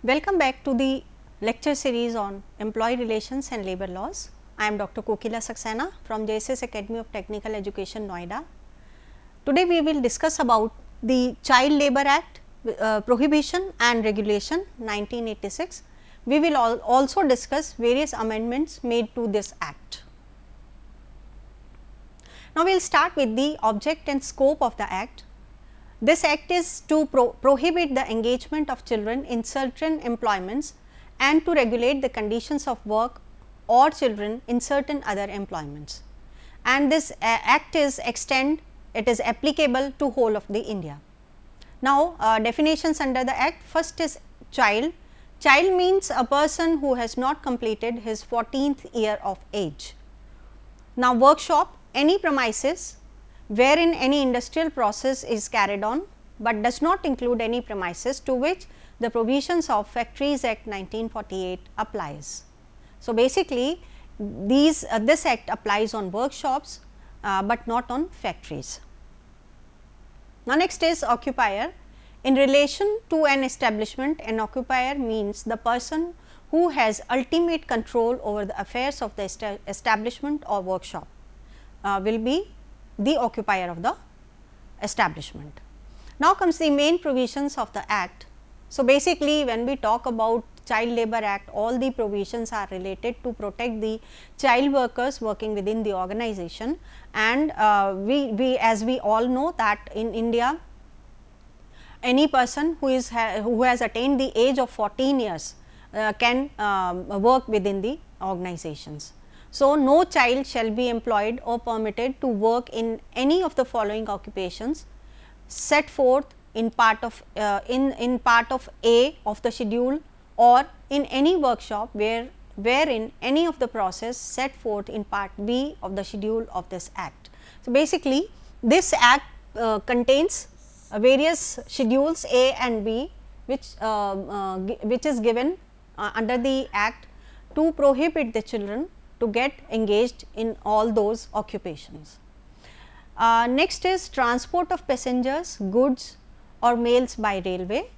Welcome back to the lecture series on employee relations and labor laws. I am Dr. Kokila Saxena from JSS Academy of Technical Education, Noida. Today we will discuss about the Child Labour Act Prohibition and Regulation 1986. We will also discuss various amendments made to this act. Now, we will start with the object and scope of the act. This act is to prohibit the engagement of children in certain employments and to regulate the conditions of work or children in certain other employments. And this act is it is applicable to whole of the India. Now, definitions under the act: first is child. Child means a person who has not completed his 14th year of age. Now, workshop, any premises wherein any industrial process is carried on, but does not include any premises to which the provisions of Factories Act 1948 applies. So, basically this act applies on workshops, but not on factories. Now, next is occupier. In relation to an establishment, an occupier means the person who has ultimate control over the affairs of the establishment or workshop will be the occupier of the establishment. Now, comes the main provisions of the act. So, basically when we talk about Child Labour Act, all the provisions are related to protect the child workers working within the organization, and we as we all know that in India any person who has attained the age of 14 years can work within the organizations. So, no child shall be employed or permitted to work in any of the following occupations set forth in part of part of A of the schedule, or in any workshop wherein any of the process set forth in part B of the schedule of this act. So, basically this act contains various schedules A and B, which is given under the act to prohibit the children to get engaged in all those occupations. Next is transport of passengers, goods or mails by railway.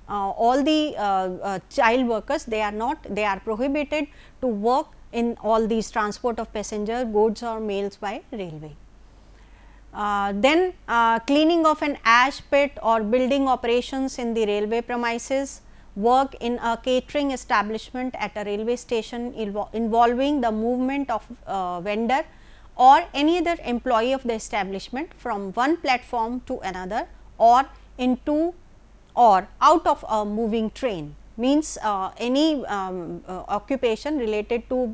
All the child workers, they are prohibited to work in all these transport of passenger, goods or mails by railway. Then cleaning of an ash pit or building operations in the railway premises, work in a catering establishment at a railway station involving the movement of vendor or any other employee of the establishment from one platform to another or into or out of a moving train, means any occupation related to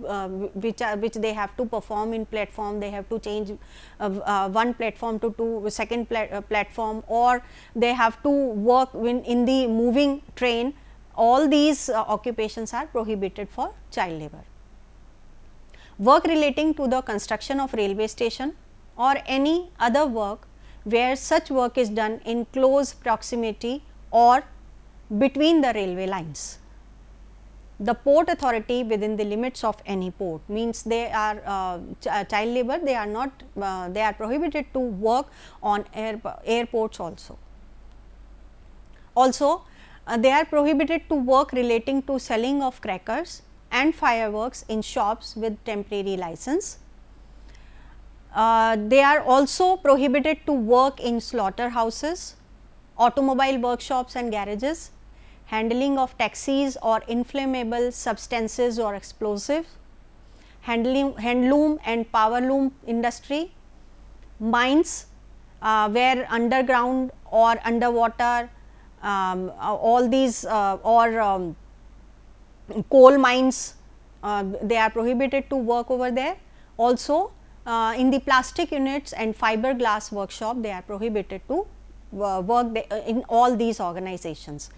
which they have to perform in platform, they have to change one platform to second platform, or they have to work in the moving train. All these occupations are prohibited for child labor. Work relating to the construction of railway station or any other work where such work is done in close proximity or between the railway lines. The port authority within the limits of any port, means they are child labor, they are not they are prohibited to work on airports also. Also, they are prohibited to work relating to selling of crackers and fireworks in shops with temporary license. They are also prohibited to work in slaughterhouses, automobile workshops and garages, handling of taxis or inflammable substances or explosives, handloom and power loom industry, mines where underground or underwater, all these coal mines, they are prohibited to work over there. Also in the plastic units and fiberglass workshop, they are prohibited to work in all these organizations,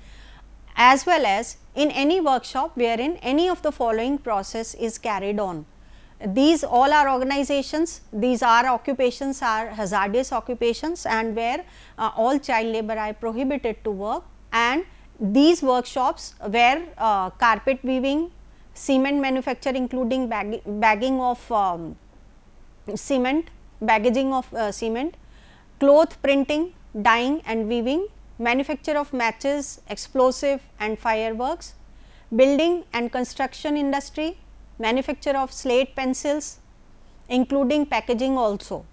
as well as in any workshop wherein any of the following process is carried on. These all are organizations, these are occupations are hazardous occupations, and where all child labor are prohibited to work, and these workshops where carpet weaving, cement manufacture including bagging of cement, baggaging of cement, cloth printing, dyeing and weaving, manufacture of matches, explosive and fireworks, building and construction industry, manufacture of slate pencils, including packaging also.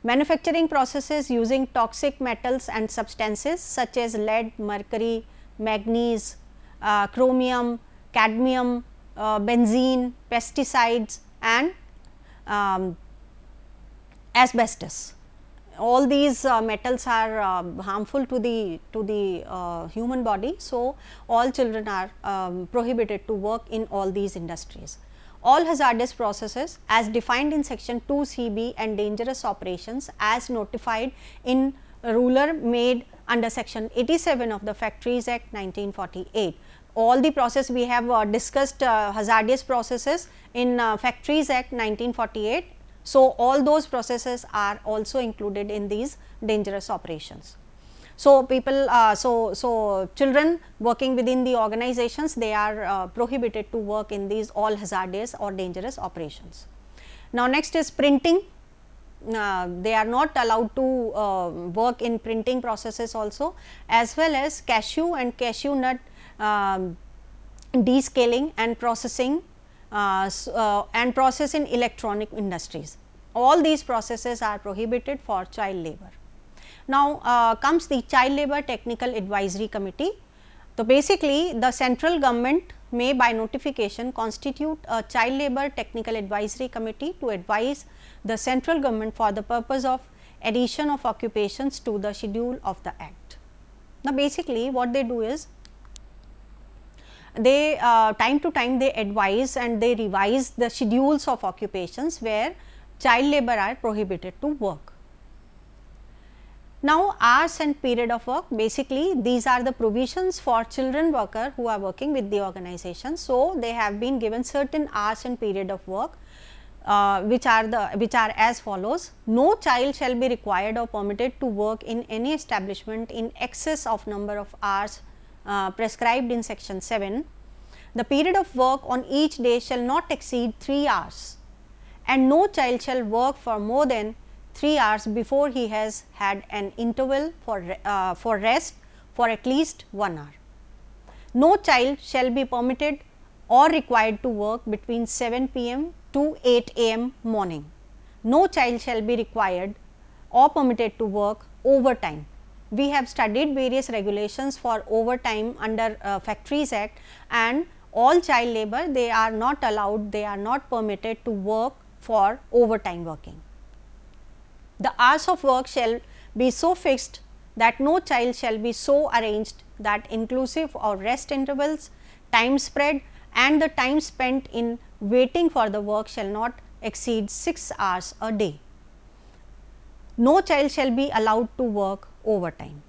Manufacturing processes using toxic metals and substances such as lead, mercury, manganese, chromium, cadmium, benzene, pesticides and asbestos. All these metals are harmful to the human body. So, all children are prohibited to work in all these industries. All hazardous processes as defined in section 2 CB and dangerous operations as notified in ruler made under section 87 of the Factories Act 1948. All the process we have discussed hazardous processes in Factories Act 1948. So, all those processes are also included in these dangerous operations. So, people so children working within the organizations, they are prohibited to work in these all hazardous or dangerous operations. Now, next is printing. They are not allowed to work in printing processes also, as well as cashew and cashew nut descaling and processing and process in electronic industries. All these processes are prohibited for child labor. Now, comes the Child Labor Technical Advisory Committee. So, basically the central government may by notification constitute a Child Labor Technical Advisory Committee to advise the central government for the purpose of addition of occupations to the schedule of the act. Now, basically what they do is they time to time they advise and they revise the schedules of occupations where child labor are prohibited to work. Now, hours and period of work, basically these are the provisions for children worker who are working with the organization. So, they have been given certain hours and period of work which are as follows. No child shall be required or permitted to work in any establishment in excess of number of hours prescribed in section 7. The period of work on each day shall not exceed 3 hours, and no child shall work for more than 3 hours before he has had an interval for rest for at least 1 hour. No child shall be permitted or required to work between 7 p.m. to 8 a.m. morning. No child shall be required or permitted to work overtime. We have studied various regulations for overtime under Factories Act, and all child labor, they are not allowed, they are not permitted to work for overtime working. The hours of work shall be so fixed that no child shall be so arranged that inclusive of rest intervals, time spread and the time spent in waiting for the work shall not exceed 6 hours a day. No child shall be allowed to work overtime.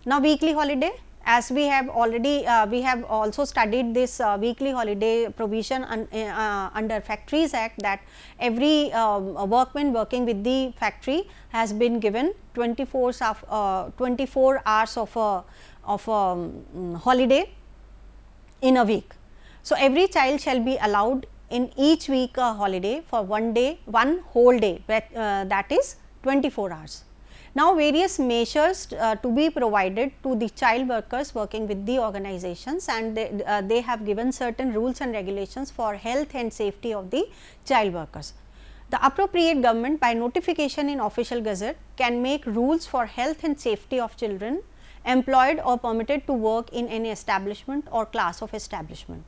Now, weekly holiday, as we have already we have also studied this weekly holiday provision under Factories Act, that every workman working with the factory has been given 24 hours of holiday in a week. So, every child shall be allowed in each week a holiday for 1 day, 1 whole day, that is 24 hours. Now, various measures to be provided to the child workers working with the organizations, and they have given certain rules and regulations for health and safety of the child workers. The appropriate government by notification in official gazette can make rules for health and safety of children employed or permitted to work in any establishment or class of establishment.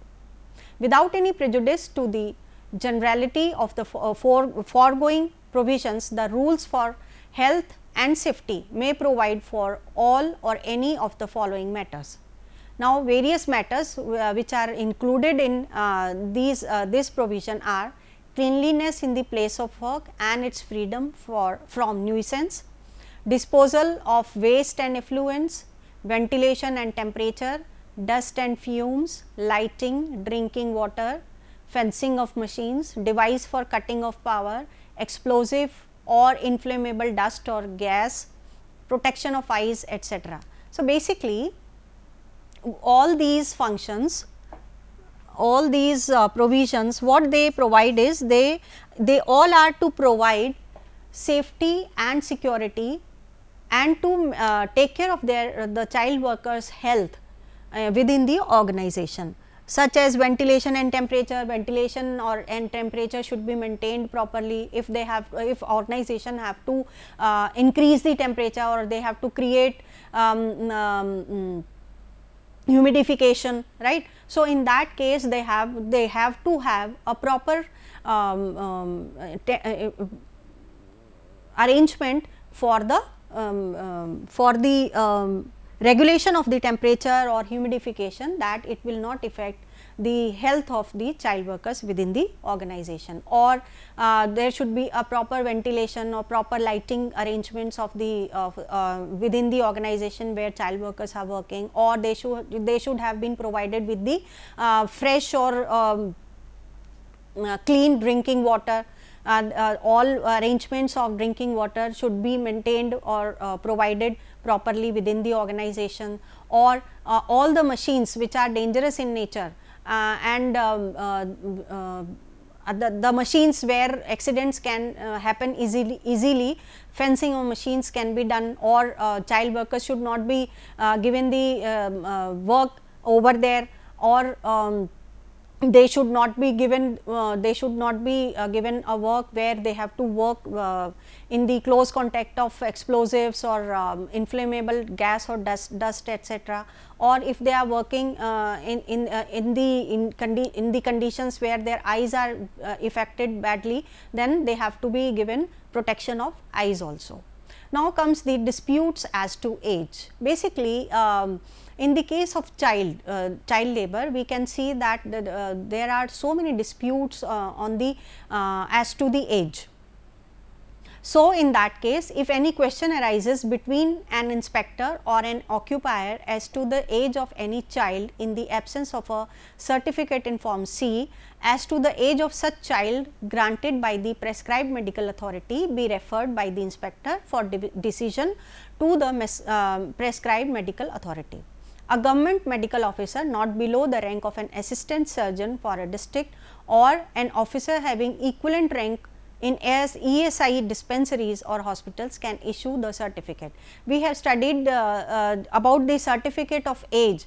Without any prejudice to the generality of the foregoing provisions, the rules for health and safety may provide for all or any of the following matters. Now, various matters which are included in this provision are cleanliness in the place of work and its freedom from nuisance, disposal of waste and effluents, ventilation and temperature, dust and fumes, lighting, drinking water, fencing of machines, device for cutting of power, explosive or inflammable dust or gas, protection of eyes, etc. So, basically all these functions, all these provisions, what they provide is they all are to provide safety and security and to take care of the child workers' health within the organization, such as ventilation and temperature. Ventilation and temperature should be maintained properly. If they have, if organization have to increase the temperature, or they have to create humidification, right. So, in that case they have to have a proper arrangement for the regulation of the temperature or humidification, that it will not affect the health of the child workers within the organization. Or there should be a proper ventilation or proper lighting arrangements of the within the organization where child workers are working, or they should have been provided with the fresh or clean drinking water. All arrangements of drinking water should be maintained or provided properly within the organization, or all the machines which are dangerous in nature and the machines where accidents can happen easily, fencing of machines can be done, or child workers should not be given the work over there, or they should not be given given a work where they have to work in the close contact of explosives or inflammable gas or dust etc. Or if they are working in the conditions where their eyes are affected badly, then they have to be given protection of eyes also. Now comes the disputes as to age. Basically, in the case of child labor, we can see that there are so many disputes on the as to the age. So, in that case, if any question arises between an inspector or an occupier as to the age of any child in the absence of a certificate in form C, as to the age of such child granted by the prescribed medical authority, be referred by the inspector for decision to the prescribed medical authority. A government medical officer not below the rank of an assistant surgeon for a district, or an officer having equivalent rank in ESI dispensaries or hospitals, can issue the certificate. We have studied about the certificate of age,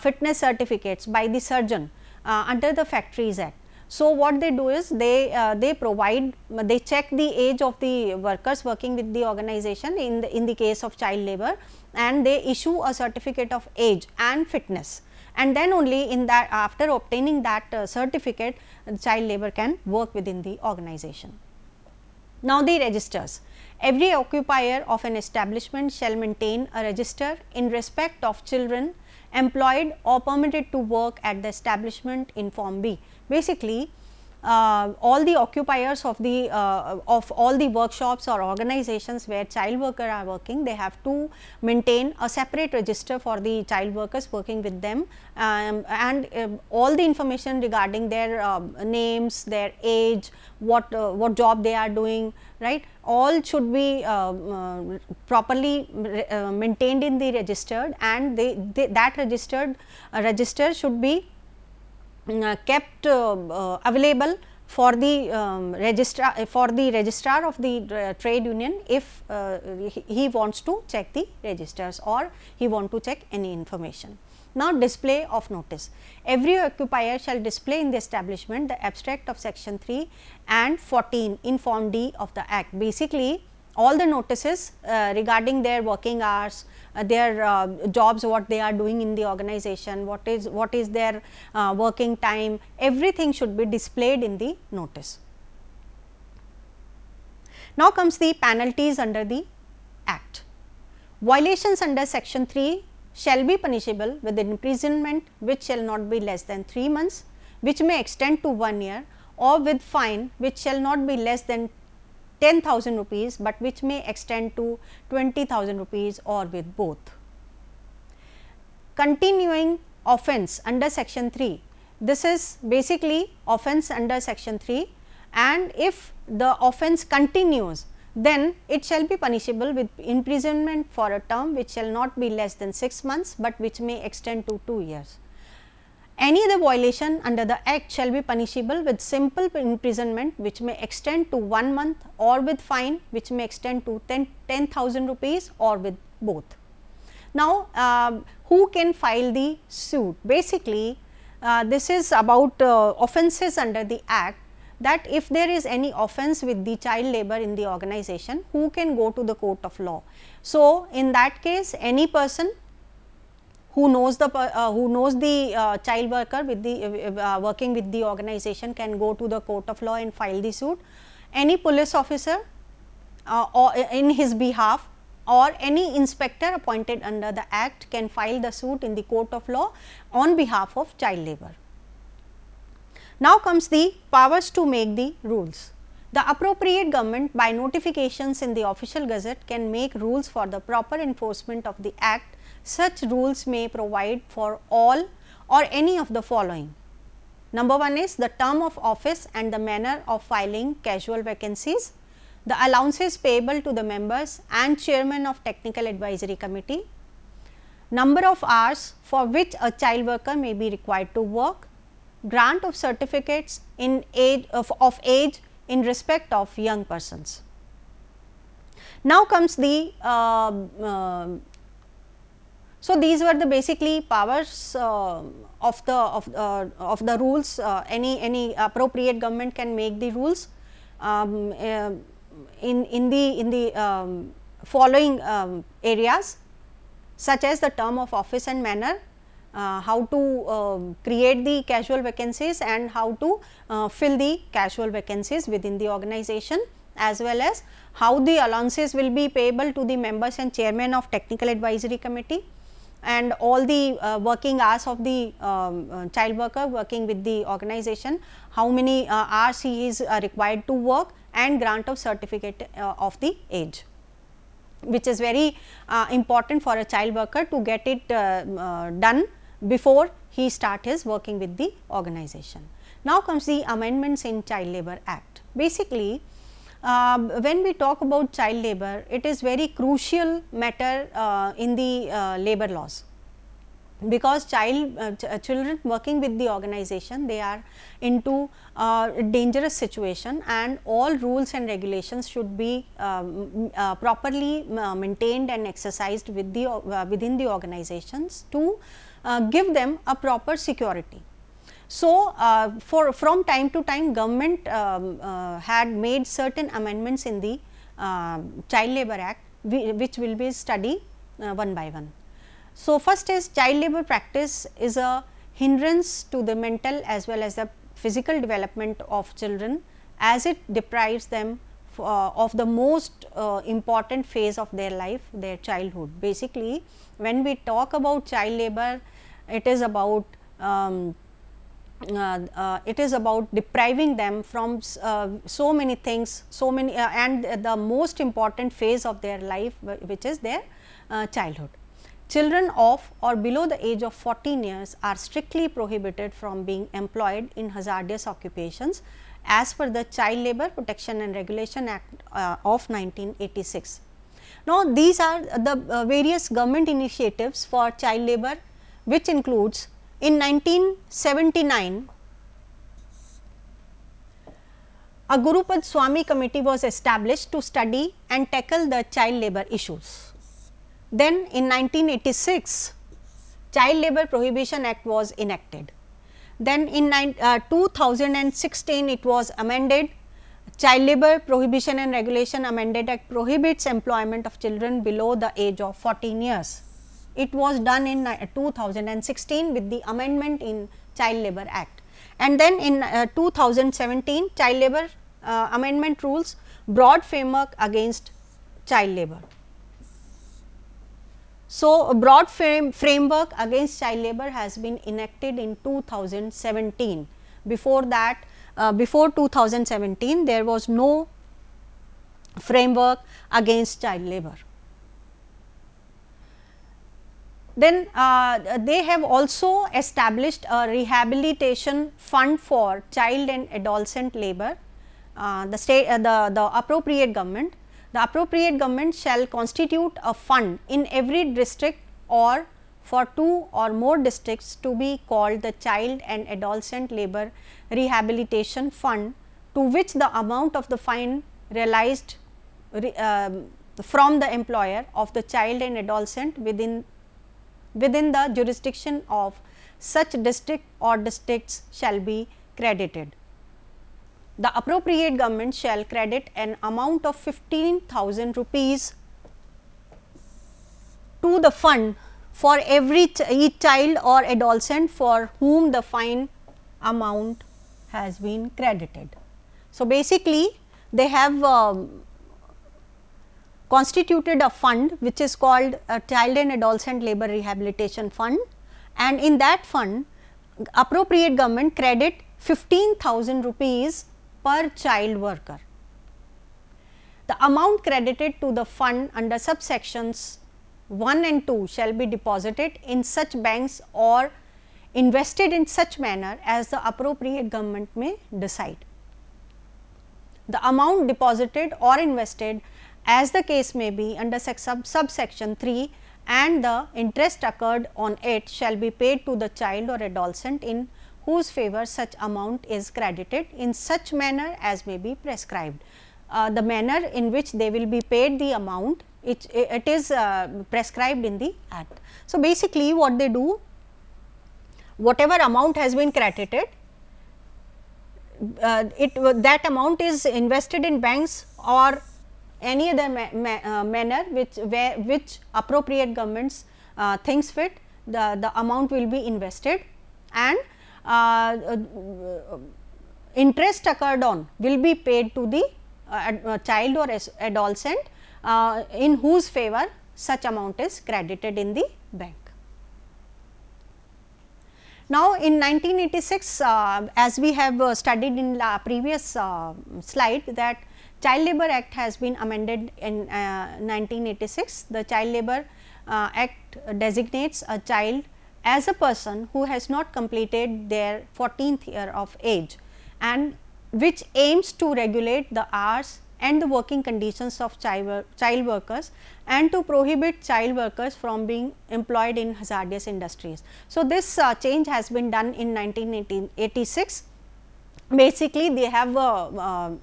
fitness certificates by the surgeon under the Factories Act. So, what they do is they provide, they check the age of the workers working with the organization in the case of child labor, and they issue a certificate of age and fitness, and then only in that, after obtaining that certificate, child labor can work within the organization. Now, the registers. Every occupier of an establishment shall maintain a register in respect of children employed or permitted to work at the establishment in form B. Basically, all the occupiers of all the workshops or organizations where child workers are working, they have to maintain a separate register for the child workers working with them, and all the information regarding their names, their age, what job they are doing, right, all should be properly maintained in the registered, and that register should be kept available for the registrar of the trade union, if he wants to check the registers or he want to check any information. Now, display of notice. Every occupier shall display in the establishment the abstract of section 3 and 14 in form D of the act. Basically, all the notices regarding their working hours, their jobs, what they are doing in the organization, what is their working time, everything should be displayed in the notice. Now comes the penalties under the act. Violations under section 3 shall be punishable with imprisonment which shall not be less than 3 months, which may extend to 1 year, or with fine which shall not be less than 10,000 rupees, but which may extend to 20,000 rupees, or with both. Continuing offence under section 3, this is basically offence under section 3, and if the offence continues, then it shall be punishable with imprisonment for a term which shall not be less than 6 months, but which may extend to 2 years. Any other violation under the act shall be punishable with simple imprisonment which may extend to 1 month, or with fine which may extend to 10,000 rupees, or with both. Now, who can file the suit? Basically, this is about offences under the act, that if there is any offence with the child labour in the organization, who can go to the court of law. So, in that case, any person who knows the child worker with the working with the organization can go to the court of law and file the suit. Any police officer or in his behalf, or any inspector appointed under the act can file the suit in the court of law on behalf of child labour. Now comes the powers to make the rules. The appropriate government by notifications in the official gazette can make rules for the proper enforcement of the act. Such rules may provide for all or any of the following. Number 1 is the term of office and the manner of filing casual vacancies, the allowances payable to the members and chairman of technical advisory committee, number of hours for which a child worker may be required to work, grant of certificates in age of age in respect of young persons. Now comes the so these were the basically powers of the rules. Any appropriate government can make the rules in the following areas, such as the term of office and manner, how to create the casual vacancies and how to fill the casual vacancies within the organization, as well as how the allowances will be payable to the members and chairman of technical advisory committee, and all the working hours of the child worker working with the organization, how many hours he is required to work, and grant of certificate of the age, which is very important for a child worker to get it done before he start his working with the organization. Now comes the amendments in Child Labour Act. Basically, when we talk about child labour, it is very crucial matter in the labour laws, because children working with the organization, they are into dangerous situation, and all rules and regulations should be properly maintained and exercised with the within the organizations to give them a proper security. So, from time to time government had made certain amendments in the Child Labour Act, which will be studied one by one. So, first is child labour practice is a hindrance to the mental as well as the physical development of children, as it deprives them of the most important phase of their life, their childhood. Basically, when we talk about child labour, it is about depriving them from so many things, and the most important phase of their life, which is their childhood. Children of or below the age of 14 years are strictly prohibited from being employed in hazardous occupations as per the Child Labour Protection and Regulation Act of 1986. Now, these are the various government initiatives for child labour, which includes in 1979, a Gurupad Swami committee was established to study and tackle the child labour issues. Then in 1986, Child Labour Prohibition Act was enacted. Then in 2016, it was amended. Child Labour Prohibition and Regulation Amended Act prohibits employment of children below the age of 14 years. It was done in 2016 with the amendment in Child Labour Act. And then in 2017, Child Labour Amendment Rules, broad framework against child labour. So, a broad framework against child labour has been enacted in 2017. Before that, before 2017, there was no framework against child labour. Then they have also established a rehabilitation fund for child and adolescent labour. The appropriate government. The appropriate government shall constitute a fund in every district or for 2 or more districts to be called the Child and Adolescent Labour Rehabilitation Fund, to which the amount of the fine realized from the employer of the child and adolescent within within the jurisdiction of such district or districts shall be credited. The appropriate government shall credit an amount of 15,000 rupees to the fund for each child or adolescent for whom the fine amount has been credited. So, basically they have constituted a fund which is called a Child and Adolescent Labour Rehabilitation Fund, and in that fund appropriate government credit 15,000 rupees per child worker. The amount credited to the fund under subsections 1 and 2 shall be deposited in such banks or invested in such manner as the appropriate government may decide. The amount deposited or invested as the case may be under subsection 3 and the interest accrued on it shall be paid to the child or adolescent in whose favor such amount is credited in such manner as may be prescribed. The manner in which they will be paid the amount, it is prescribed in the act. So, basically what they do, whatever amount has been credited, that amount is invested in banks or any other manner which appropriate governments thinks fit, the amount will be invested, and interest accrued on will be paid to the child or adolescent in whose favor such amount is credited in the bank. Now, in 1986, as we have studied in the previous slide, that Child Labour Act has been amended in 1986. The Child Labour Act designates a child as a person who has not completed their 14th year of age, and which aims to regulate the hours and the working conditions of child workers and to prohibit child workers from being employed in hazardous industries. So, this change has been done in 1986. Basically, they have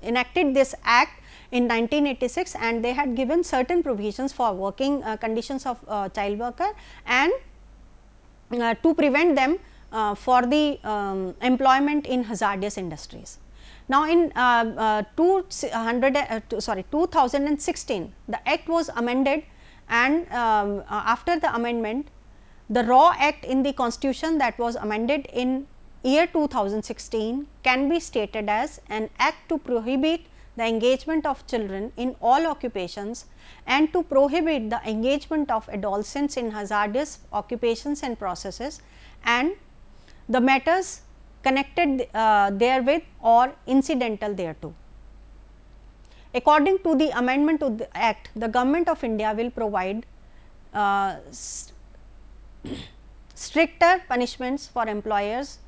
enacted this act in 1986 and they had given certain provisions for working conditions of child worker and to prevent them for the employment in hazardous industries. Now, in 2016, the act was amended, and after the amendment, the raw act in the constitution that was amended in year 2016 can be stated as an act to prohibit the engagement of children in all occupations and to prohibit the engagement of adolescents in hazardous occupations and processes and the matters connected therewith or incidental thereto. According to the amendment to the act, the Government of India will provide stricter punishments for employers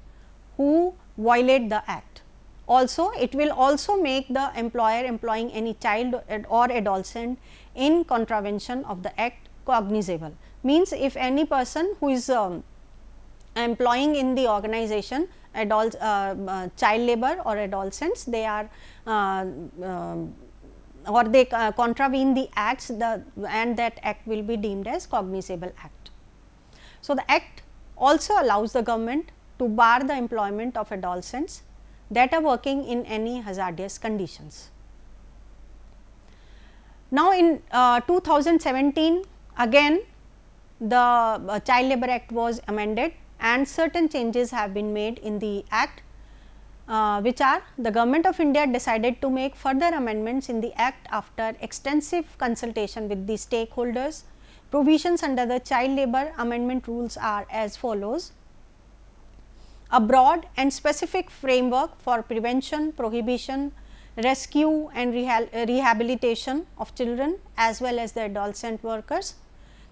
who violate the act. Also, it will also make the employer employing any child or adolescent in contravention of the act cognizable. Means, if any person who is employing in the organization child labor or adolescents, they are or they contravene the acts, and that act will be deemed as cognizable act. So, the act also allows the government to bar the employment of adolescents that are working in any hazardous conditions. Now, in 2017 again the Child Labour Act was amended and certain changes have been made in the act, which are the Government of India decided to make further amendments in the act after extensive consultation with the stakeholders. Provisions under the child labour amendment rules are as follows: a broad and specific framework for prevention, prohibition, rescue and rehabilitation of children as well as the adolescent workers,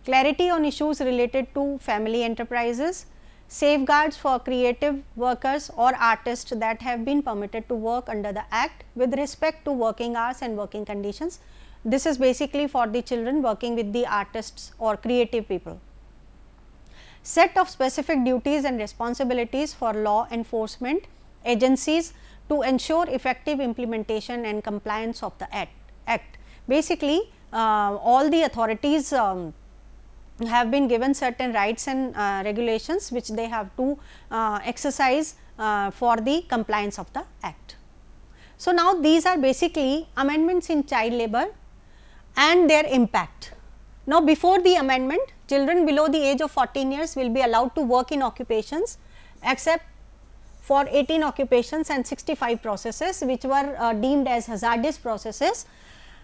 clarity on issues related to family enterprises, safeguards for creative workers or artists that have been permitted to work under the act with respect to working hours and working conditions. This is basically for the children working with the artists or creative people. Set of specific duties and responsibilities for law enforcement agencies to ensure effective implementation and compliance of the act. Basically, all the authorities have been given certain rights and regulations which they have to exercise for the compliance of the act. So, now these are basically amendments in child labor and their impact. Now, before the amendment, children below the age of 14 years will be allowed to work in occupations except for 18 occupations and 65 processes which were deemed as hazardous processes.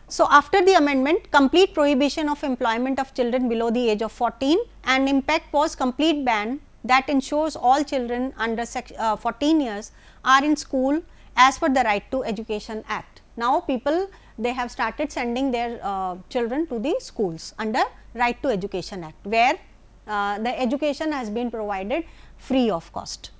So, after the amendment, complete prohibition of employment of children below the age of 14 and impact was complete ban that ensures all children under 14 years are in school as per the Right to Education Act. Now, people they have started sending their children to the schools under Right to Education Act, where the education has been provided free of cost.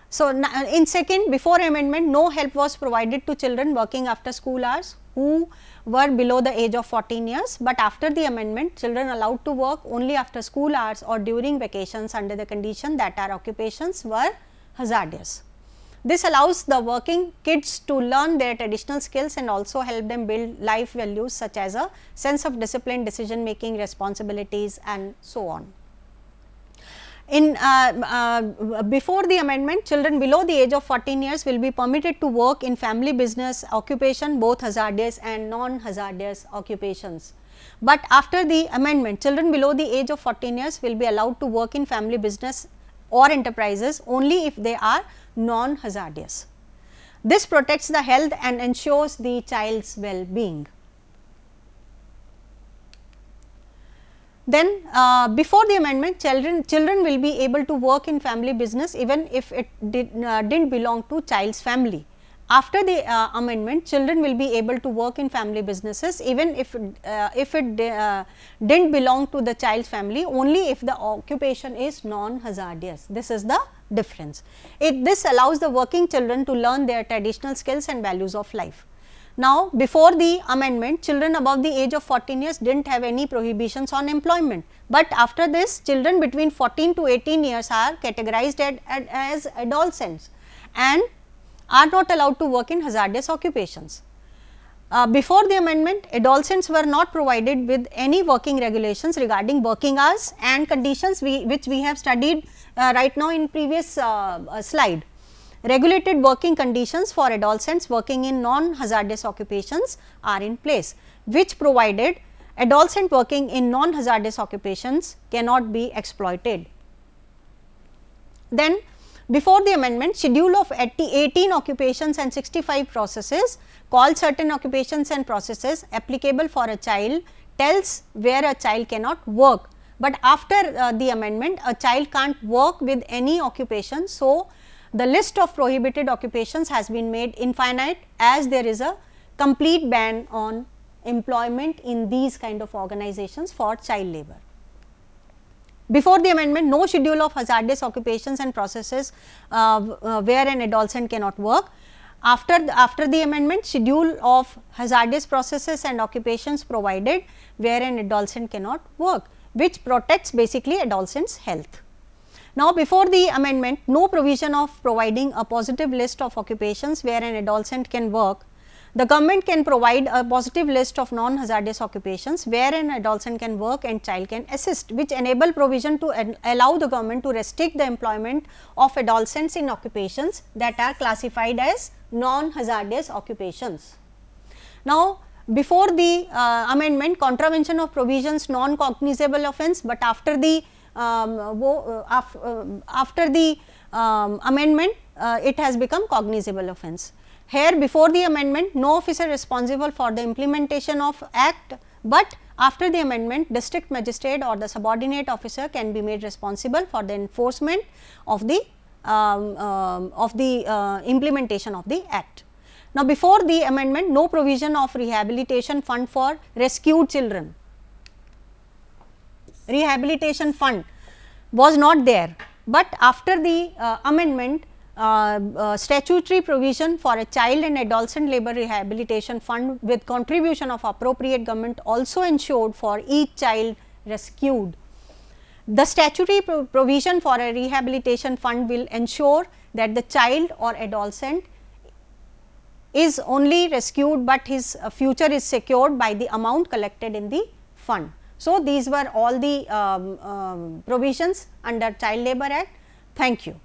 So, in second, before amendment, no help was provided to children working after school hours who were below the age of 14 years, but after the amendment, children allowed to work only after school hours or during vacations under the condition that our occupations were hazardous. This allows the working kids to learn their traditional skills and also help them build life values such as a sense of discipline, decision making, responsibilities and so on. In before the amendment, children below the age of 14 years will be permitted to work in family business occupation, both hazardous and non-hazardous occupations. But after the amendment, children below the age of 14 years will be allowed to work in family business or enterprises only if they are non-hazardous. This protects the health and ensures the child's well-being. Then before the amendment, children will be able to work in family business even if it didn't belong to child's family. After the amendment, children will be able to work in family businesses even if it didn't belong to the child's family, only if the occupation is non-hazardous. This is the difference. This allows the working children to learn their traditional skills and values of life. Now, before the amendment, children above the age of 14 years did not have any prohibitions on employment, but after this, children between 14 to 18 years are categorized as adolescents and are not allowed to work in hazardous occupations. Before the amendment, adolescents were not provided with any working regulations regarding working hours and conditions which we have studied right now in previous slide. Regulated working conditions for adolescents working in non-hazardous occupations are in place, which provided adolescent working in non-hazardous occupations cannot be exploited. Then before the amendment, schedule of 18 occupations and 65 processes called certain occupations and processes applicable for a child tells where a child cannot work, but after the amendment a child can't work with any occupation. So, the list of prohibited occupations has been made infinite as there is a complete ban on employment in these kind of organizations for child labor. Before the amendment, no schedule of hazardous occupations and processes where an adolescent cannot work. After the amendment, schedule of hazardous processes and occupations provided where an adolescent cannot work, which protects basically adolescents' health. Now, before the amendment, no provision of providing a positive list of occupations where an adolescent can work. The government can provide a positive list of non-hazardous occupations where an adolescent can work and child can assist, which enable provision to allow the government to restrict the employment of adolescents in occupations that are classified as non-hazardous occupations. Now, before the amendment, contravention of provisions non-cognizable offence, but after the amendment it has become cognizable offence. Here before the amendment, no officer responsible for the implementation of act, but after the amendment district magistrate or the subordinate officer can be made responsible for the enforcement of the implementation of the act. Now, before the amendment, no provision of rehabilitation fund for rescued children. Rehabilitation fund was not there, but after the amendment, statutory provision for a child and adolescent labor rehabilitation fund with contribution of appropriate government also ensured for each child rescued. The statutory provision for a rehabilitation fund will ensure that the child or adolescent is only rescued, but his future is secured by the amount collected in the fund. So, these were all the provisions under Child Labour Act. Thank you.